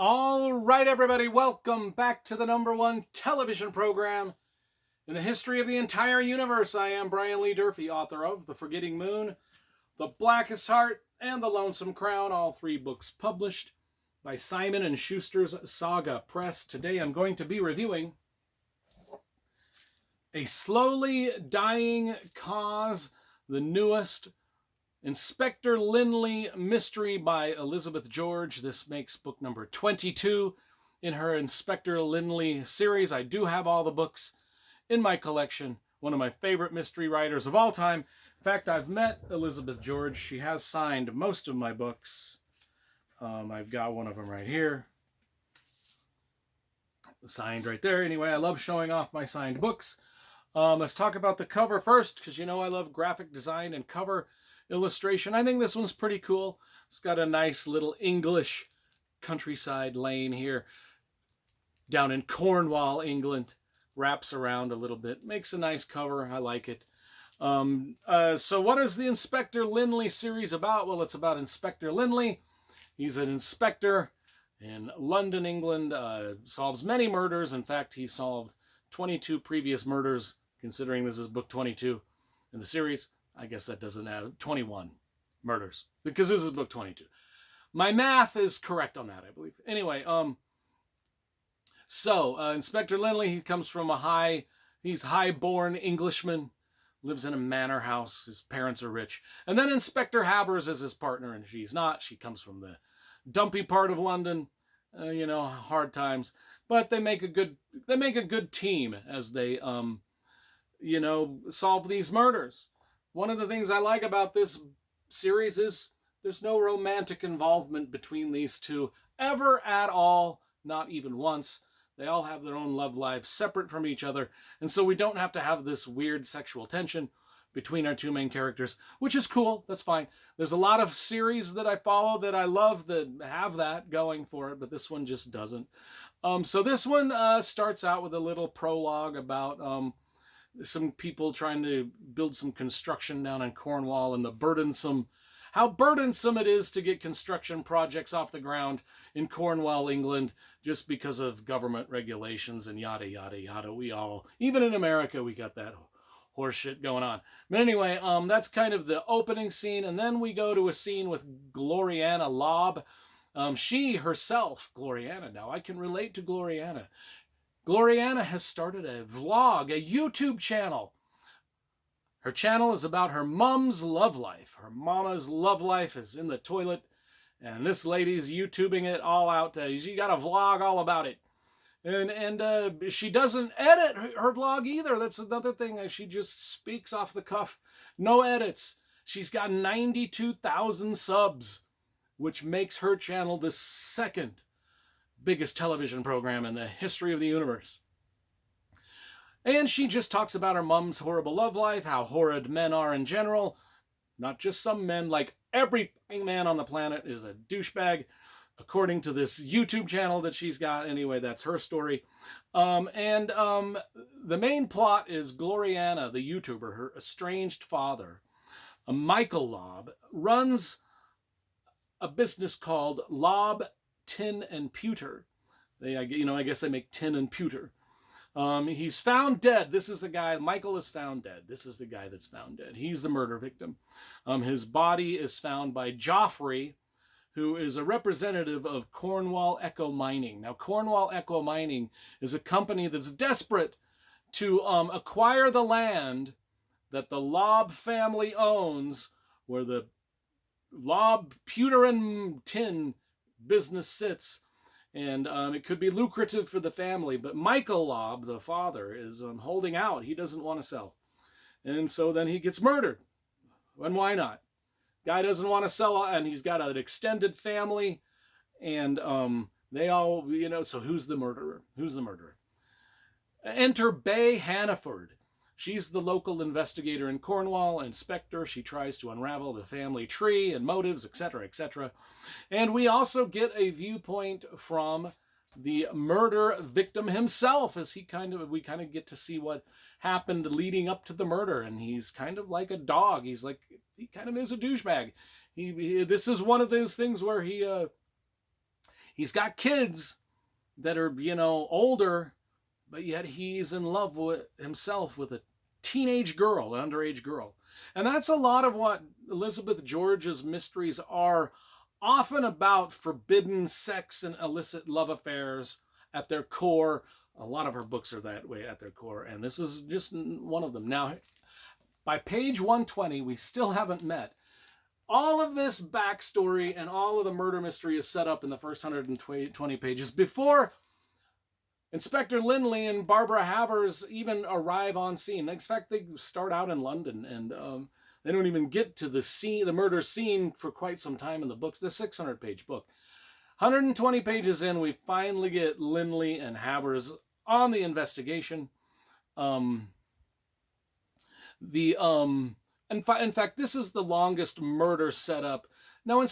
All right, everybody, welcome back to the #1 television program in the history of the entire universe. I am Brian Lee Durfee, author of The Forgetting Moon, The Blackest Heart, and The Lonesome Crown, all three books published by Simon & Schuster's Saga Press. Today I'm going to be reviewing A Slowly Dying Cause, the newest Inspector Linley mystery by Elizabeth George. This makes book number 22 in her Inspector Linley series. I do have all the books in my collection. One of my favorite mystery writers of all time. In fact, I've met Elizabeth George. She has signed most of my books. I've got one of them right here. Signed right there. Anyway, I love showing off my signed books. Let's talk about the cover first, because you know I love graphic design and cover illustration. I think this one's pretty cool. It's got a nice little English countryside lane here down in Cornwall, England. Wraps around a little bit. Makes a nice cover. I like it. So what is the Inspector Linley series about? Well, it's about Inspector Linley. He's an inspector in London, England. Solves many murders. In fact, he solved 22 previous murders, considering this is book 22 in the series. I guess that doesn't add 21 murders, because this is book 22. My math is correct on that, I believe. Anyway, Inspector Linley, he comes from he's high-born Englishman, lives in a manor house. His parents are rich. And then Inspector Havers is his partner, and she's not. She comes from the dumpy part of London, hard times. But they make a good team as they, solve these murders. One of the things I like about this series is there's no romantic involvement between these two ever at all, not even once. They all have their own love lives separate from each other, and so we don't have to have this weird sexual tension between our two main characters, which is cool. That's fine. There's a lot of series that I follow that I love that have that going for it, but this one just doesn't. So this one starts out with a little prologue about some people trying to build some construction down in Cornwall, and how burdensome it is to get construction projects off the ground in Cornwall, England, just because of government regulations and yada, yada, yada. Even in America, we got that horse shit going on. But anyway, that's kind of the opening scene. And then we go to a scene with Gloriana Lobb. She herself, Gloriana, now I can relate to Gloriana. Gloriana has started a vlog, a YouTube channel. Her channel is about her mom's love life. Her mama's love life is in the toilet, and this lady's YouTubing it all out. She got a vlog all about it. And she doesn't edit her vlog either. That's another thing. She just speaks off the cuff. No edits. She's got 92,000 subs, which makes her channel the second biggest television program in the history of the universe. And she just talks about her mom's horrible love life, how horrid men are in general. Not just some men, like every man on the planet is a douchebag, according to this YouTube channel that she's got. Anyway, that's her story. The main plot is Gloriana, the YouTuber, her estranged father, Michael Lobb, runs a business called Lobb Tin and Pewter. I guess they make tin and pewter. He's found dead. This is the guy. Michael is found dead. This is the guy that's found dead. He's the murder victim. His body is found by Joffrey, who is a representative of Cornwall Echo Mining. Now, Cornwall Echo Mining is a company that's desperate to acquire the land that the Lobb family owns, where the Lobb pewter and tin business sits, and it could be lucrative for the family, but Michael Lobb, the father, is holding out. He doesn't want to sell, and so then he gets murdered. And why not? Guy doesn't want to sell, and he's got an extended family, and they all, so who's the murderer? Enter Bay Hannaford. She's the local investigator in Cornwall, inspector. She tries to unravel the family tree and motives, etc., etc. And we also get a viewpoint from the murder victim himself, as we kind of get to see what happened leading up to the murder. And he's kind of like a dog. He kind of is a douchebag. This is one of those things where he He's got kids that are, older, but yet he's in love with himself with a teenage girl, an underage girl. And that's a lot of what Elizabeth George's mysteries are, often about forbidden sex and illicit love affairs at their core. A lot of her books are that way at their core, and this is just one of them. Now, by page 120, we still haven't met. All of this backstory and all of the murder mystery is set up in the first 120 pages before Inspector Linley and Barbara Havers even arrive on scene. In fact, they start out in London, and they don't even get to the murder scene for quite some time in the books. The 600-page book. 120 pages in, we finally get Linley and Havers on the investigation. In fact, this is the longest murder setup. Now,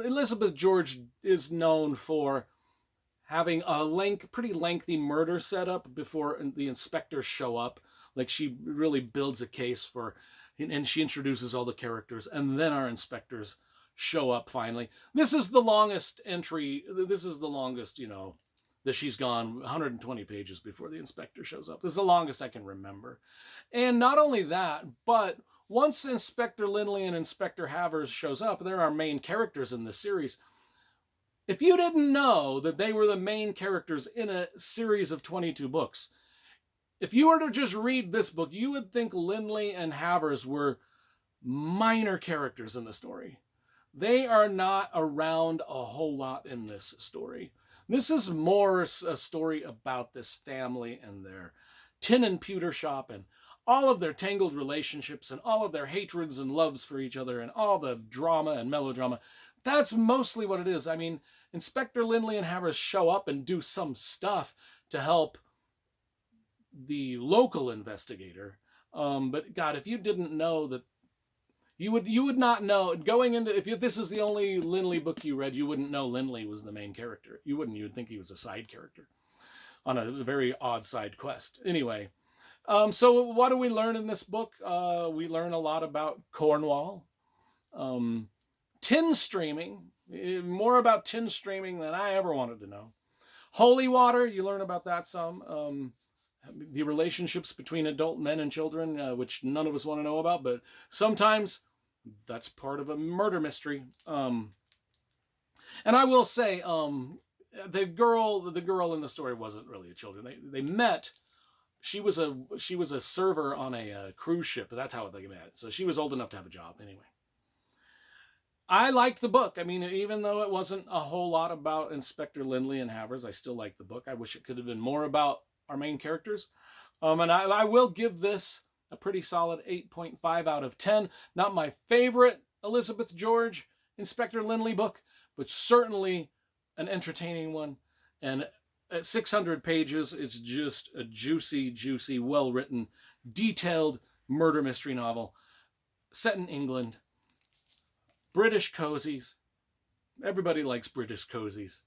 Elizabeth George is known for having a pretty lengthy murder setup before the inspectors show up. Like, she really builds a case for, and she introduces all the characters, and then our inspectors show up finally. This is the longest entry. This is the longest, that she's gone 120 pages before the inspector shows up. This is the longest I can remember. And not only that, but once Inspector Linley and Inspector Havers shows up, they're our main characters in this series. If you didn't know that they were the main characters in a series of 22 books, if you were to just read this book, you would think Linley and Havers were minor characters in the story. They are not around a whole lot in this story. This is more a story about this family and their tin and pewter shop and all of their tangled relationships and all of their hatreds and loves for each other and all the drama and melodrama. That's mostly what it is. I mean, Inspector Linley and Havers show up and do some stuff to help the local investigator. But God, if you didn't know that, you would not know going into, if this is the only Linley book you read, you wouldn't know Linley was the main character. You would think he was a side character on a very odd side quest. Anyway, so what do we learn in this book? We learn a lot about Cornwall, tin streaming, more about tin streaming than I ever wanted to know. Holy water, you learn about that some. The relationships between adult men and children, which none of us want to know about, but sometimes that's part of a murder mystery. And I will say, the girl in the story wasn't really a children. They met. She was a server on a cruise ship. That's how they met. So she was old enough to have a job anyway. I liked the book. I mean, even though it wasn't a whole lot about Inspector Linley and Havers, I still liked the book. I wish it could have been more about our main characters. And I will give this a pretty solid 8.5 out of 10. Not my favorite Elizabeth George Inspector Linley book, but certainly an entertaining one. And at 600 pages, it's just a juicy, well-written, detailed murder mystery novel set in England. British cozies. Everybody likes British cozies.